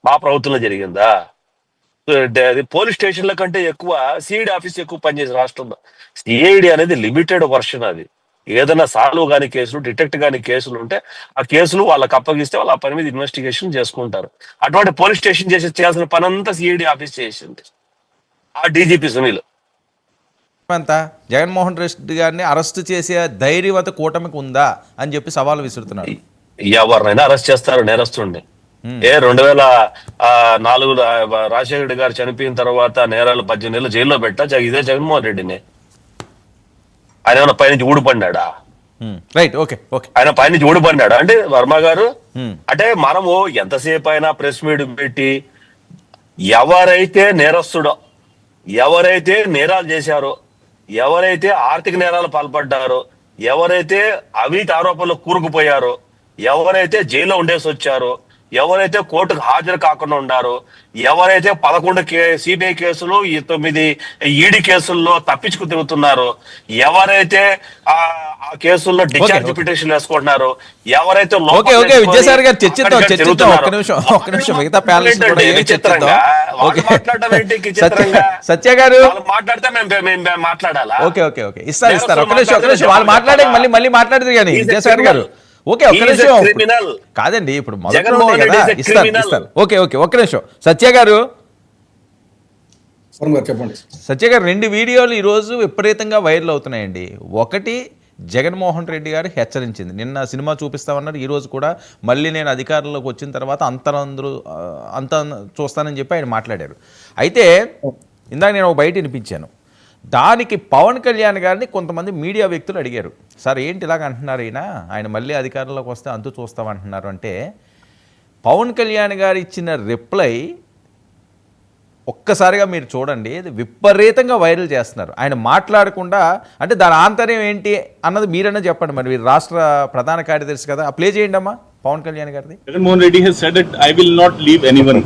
మా ప్రభుత్వంలో జరిగిందా? అది పోలీస్ స్టేషన్ల కంటే ఎక్కువ సిఐడి ఆఫీస్ ఎక్కువ పనిచేసే రాష్ట్రంలో. సిఐడి అనేది లిమిటెడ్ వర్షన్. అది ఏదైనా సాల్వ్ కాని కేసులు, డిటెక్ట్ కాని కేసులు ఉంటే ఆ కేసులు వాళ్ళకి అప్పగిస్తే వాళ్ళు ఆ పని మీద ఇన్వెస్టిగేషన్ చేసుకుంటారు. అటువంటి పోలీస్ స్టేషన్ చేయాల్సిన పని అంతా సిఐడి ఆఫీస్ చేసింది, ఆ డీజీపీ సునీల్. అంతా జగన్మోహన్ రెడ్డి గారిని అరెస్ట్ చేసే ధైర్యవత కూటమికి ఉందా అని చెప్పి సవాలు విసురుతున్నారు. ఎవరినైనా అరెస్ట్ చేస్తారు నేరస్తుండే. 2004 రాజశేఖర రెడ్డి గారు చనిపోయిన తర్వాత నేరాలు 18 నెలలు జైల్లో పెట్టా ఇదే జగన్మోహన్ రెడ్డిని. ఆయన ఏమైనా పైనుంచి ఊడిపడినాడా? Right, okay okay. ఆయన పైనుంచి ఊడిపడినాడా అంటే వర్మ గారు? అంటే మనము ఎంతసేపు అయినా ప్రెస్ మీట్ పెట్టి ఎవరైతే నేరస్తుడో, ఎవరైతే నేరాలు చేశారో, ఎవరైతే ఆర్థిక నేరాలు పాల్పడ్డారో, ఎవరైతే అవినీతి ఆరోపణలు కూరుకుపోయారో, ఎవరైతే జైల్లో ఉండేసి వచ్చారో, ఎవరైతే కోర్టుకు హాజరు కాకుండా ఉండారో, ఎవరైతే 11 సిబిఐ కేసులు 9 ఈడీ కేసుల్లో తప్పించుకు తిరుగుతున్నారో, ఎవరైతే ఆ కేసుల్లో డిశ్చార్జ్ పిటిషన్ వేసుకుంటున్నారో, ఎవరైతే విజయసాయి గారు సత్య గారు మాట్లాడితే మేము మాట్లాడాలా? ఓకే ఓకే ఓకే, ఇస్తారు ఒక నిమిషం వాళ్ళు మాట్లాడే మళ్ళీ మాట్లాడదు కానీ విజయసాయి గారు. ఓకే, ఒక్క నిమిషం. కాదండి, ఇప్పుడు మొదటి ఇస్తారు. ఓకే ఓకే, ఒక్క నిమిషం. సత్య గారు చెప్పండి. సత్య గారు, 2 వీడియోలు ఈరోజు విపరీతంగా వైరల్ అవుతున్నాయండి. ఒకటి, జగన్మోహన్ రెడ్డి గారు హెచ్చరించింది, నిన్న సినిమా చూపిస్తామన్నారు, ఈరోజు కూడా మళ్ళీ నేను అధికారంలోకి వచ్చిన తర్వాత అంత చూస్తానని చెప్పి ఆయన మాట్లాడారు. అయితే ఇందాక నేను బయట వినిపించాను, దానికి పవన్ కళ్యాణ్ గారిని కొంతమంది మీడియా వ్యక్తులు అడిగారు, సార్ ఏంటి ఇలాగ అంటున్నారు, ఆయన మళ్ళీ అధికారంలోకి వస్తే అంతు చూస్తామంటున్నారు అంటే, పవన్ కళ్యాణ్ గారు ఇచ్చిన రిప్లై ఒక్కసారిగా మీరు చూడండి, ఇది విపరీతంగా వైరల్ చేస్తున్నారు. ఆయన మాట్లాడకుండా, అంటే దాని ఆంతర్యం ఏంటి అన్నది మీరన్నా చెప్పండి. మరి మీరు రాష్ట్ర ప్రధాన కార్యదర్శి కదా, ప్లే చేయండి అమ్మా పవన్ కళ్యాణ్ గారిది. Jaganmohan Reddy has said that I will not leave anyone.